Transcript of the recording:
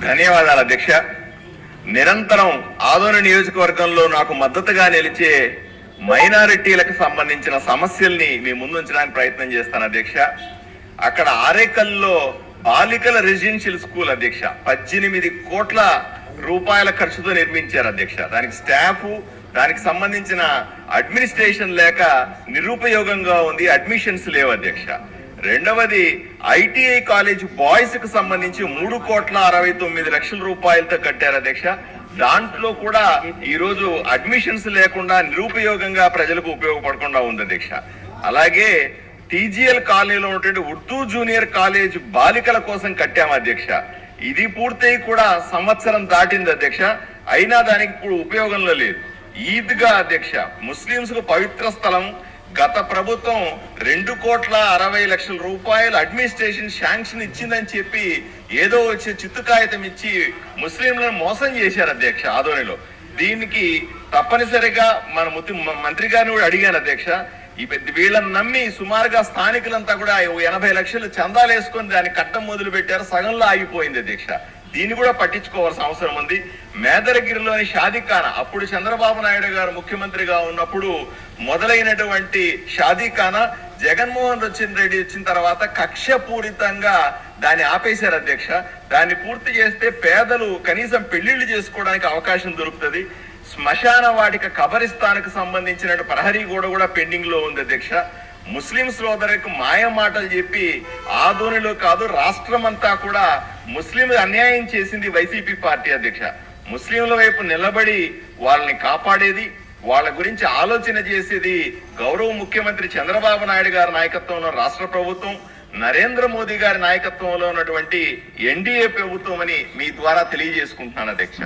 ధన్యవాదాలు అధ్యక్ష. నిరంతరం ఆదోని నియోజకవర్గంలో నాకు మద్దతుగా నిలిచే మైనారిటీలకు సంబంధించిన సమస్యల్ని మీ ముందుంచడానికి ప్రయత్నం చేస్తాను అధ్యక్ష. అక్కడ ఆరేకల్లో బాలికల రెసిడెన్షియల్ స్కూల్ అధ్యక్ష 18 కోట్ల రూపాయల ఖర్చుతో నిర్మించారు అధ్యక్ష. దానికి స్టాఫ్, దానికి సంబంధించిన అడ్మినిస్ట్రేషన్ లేక నిరుపయోగంగా ఉంది, అడ్మిషన్స్ లేవు అధ్యక్ష. రెండవది ఐటీఐ కాలేజ్ బాయ్స్ కు సంబంధించి 3,69,00,000 రూపాయలతో కట్టారు అధ్యక్ష. దాంట్లో కూడా ఈ రోజు అడ్మిషన్స్ లేకుండా నిరుపయోగంగా ప్రజలకు ఉపయోగపడకుండా ఉంది అధ్యక్ష. అలాగే టీజీఎల్ కాలనీలో ఉన్నటువంటి ఉర్దూ జూనియర్ కాలేజ్ బాలికల కోసం కట్టాము అధ్యక్ష. ఇది పూర్తయి కూడా సంవత్సరం దాటింది అధ్యక్ష, అయినా దానికి ఇప్పుడు ఉపయోగంలో లేదు. ఈద్గా అధ్యక్ష ముస్లింస్ కు పవిత్ర స్థలం. గత ప్రభుత్వం 2,60,00,000 రూపాయలు అడ్మినిస్ట్రేషన్ శాంక్షన్ ఇచ్చిందని చెప్పి ఏదో వచ్చే చిత్తు కాగితం ఇచ్చి ముస్లింలను మోసం చేశారు అధ్యక్ష ఆదోనిలో. దీనికి తప్పనిసరిగా మన మంత్రి గారిని కూడా అడిగాను అధ్యక్ష. ఈ వీళ్ళని నమ్మి సుమారుగా స్థానికులంతా కూడా 80 లక్షలు చందాలు వేసుకొని దాన్ని కట్టం మొదలు పెట్టారు, సగంలో ఆగిపోయింది అధ్యక్ష. దీన్ని కూడా పట్టించుకోవాల్సిన అవసరం ఉంది. మేదరగిరిలోని షాదీఖానా అప్పుడు చంద్రబాబు నాయుడు గారు ముఖ్యమంత్రిగా ఉన్నప్పుడు మొదలైనటువంటి షాదీఖానా జగన్మోహన్ రెడ్డి వచ్చిన తర్వాత కక్షపూరితంగా దాన్ని ఆపేశారు అధ్యక్ష. దాన్ని పూర్తి చేస్తే పేదలు కనీసం పెళ్లిళ్లు చేసుకోవడానికి అవకాశం దొరుకుతుంది. శ్మశాన వాటిక కబరిస్తానికి సంబంధించిన ప్రహరీ కూడా పెండింగ్ లో ఉంది అధ్యక్ష. ముస్లిం సోదరులకు మాయ మాటలు చెప్పి ఆదోనిలో కాదు రాష్ట్రం అంతా కూడా ముస్లింలు అన్యాయం చేసింది వైసీపీ పార్టీ అధ్యక్ష. ముస్లింల వైపు నిలబడి వాళ్ళని కాపాడేది, వాళ్ళ గురించి ఆలోచన చేసేది గౌరవ ముఖ్యమంత్రి చంద్రబాబు నాయుడు గారి నాయకత్వంలో రాష్ట్ర ప్రభుత్వం, నరేంద్ర మోదీ గారి నాయకత్వంలో ఉన్నటువంటి ఎన్డీఏ ప్రభుత్వం అని మీ ద్వారా తెలియజేసుకుంటున్నాను అధ్యక్ష.